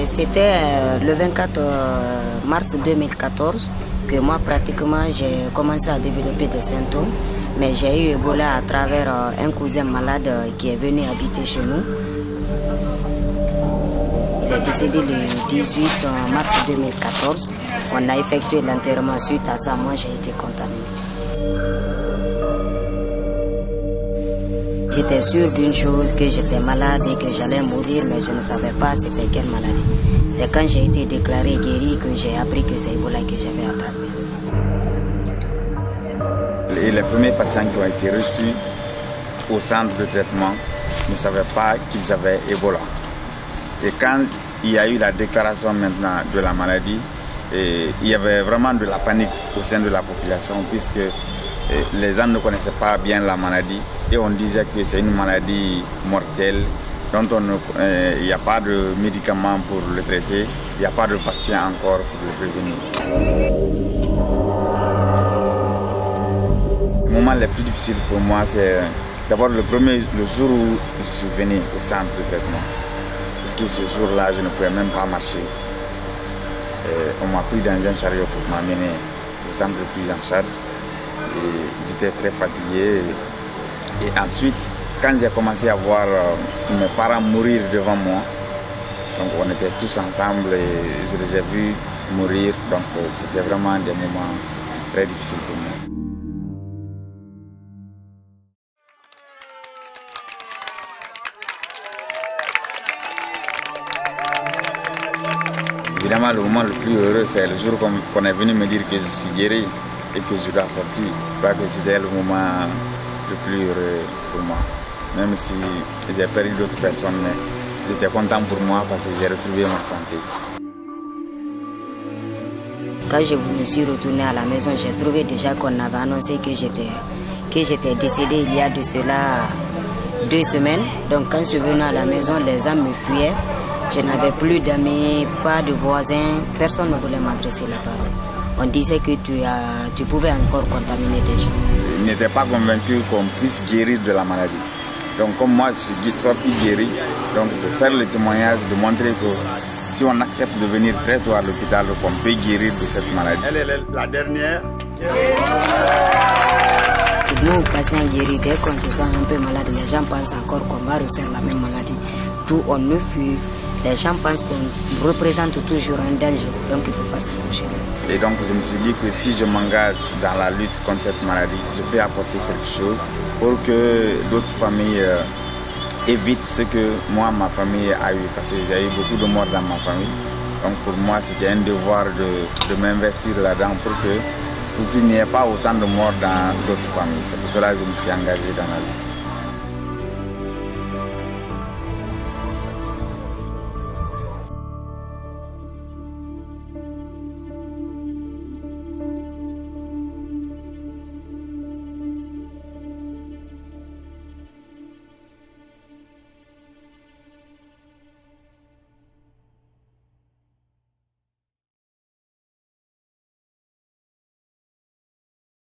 C'était le 24 mars 2014 que moi pratiquement j'ai commencé à développer des symptômes. Mais j'ai eu Ebola à travers un cousin malade qui est venu habiter chez nous. Il est décédé le 18 mars 2014. On a effectué l'enterrement. Suite à ça, moi j'ai été contaminé. J'étais sûre d'une chose, que j'étais malade et que j'allais mourir, mais je ne savais pas c'était quelle maladie. C'est quand j'ai été déclarée guérie que j'ai appris que c'est Ebola que j'avais attrapé. Et les premiers patients qui ont été reçus au centre de traitement ne savaient pas qu'ils avaient Ebola. Et quand il y a eu la déclaration maintenant de la maladie, il y avait vraiment de la panique au sein de la population puisque les gens ne connaissaient pas bien la maladie et on disait que c'est une maladie mortelle dont il n'y a pas de médicaments pour le traiter, il n'y a pas de vaccin encore pour le prévenir. Le moment le plus difficile pour moi, c'est d'abord le jour où je suis venu au centre de traitement. Parce que ce jour-là, je ne pouvais même pas marcher. On m'a pris dans un chariot pour m'amener au centre de prise en charge. Et j'étais très fatigué. Et ensuite, quand j'ai commencé à voir mes parents mourir devant moi, donc on était tous ensemble et je les ai vus mourir. Donc c'était vraiment des moments très difficiles pour moi. Évidemment, le moment le plus heureux, c'est le jour qu'on est venu me dire que je suis guéri et que je dois sortir. Je crois que c'était le moment le plus heureux pour moi. Même si j'ai perdu d'autres personnes, mais j'étais content pour moi parce que j'ai retrouvé ma santé. Quand je me suis retourné à la maison, j'ai trouvé déjà qu'on avait annoncé que j'étais décédé il y a de cela 2 semaines. Donc quand je suis venu à la maison, les gens me fuyaient. Je n'avais plus d'amis, pas de voisins, personne ne voulait m'adresser la parole. On disait que tu pouvais encore contaminer des gens. Je n'étais pas convaincu qu'on puisse guérir de la maladie. Donc comme moi je suis sorti guéri, donc de faire le témoignage, de montrer que si on accepte de venir très tôt à l'hôpital, qu'on peut guérir de cette maladie. Elle est la dernière. Nous, patients guéris, dès qu'on se sent un peu malade, les gens pensent encore qu'on va refaire la même maladie. D'où on ne fuit. Les gens pensent qu'on représente toujours un danger, donc il ne faut pas s'approcher. Et donc je me suis dit que si je m'engage dans la lutte contre cette maladie, je peux apporter quelque chose pour que d'autres familles évitent ce que moi, ma famille a eu. Parce que j'ai eu beaucoup de morts dans ma famille. Donc pour moi, c'était un devoir de m'investir là-dedans pour qu'il n'y ait pas autant de morts dans d'autres familles. C'est pour cela que je me suis engagé dans la lutte.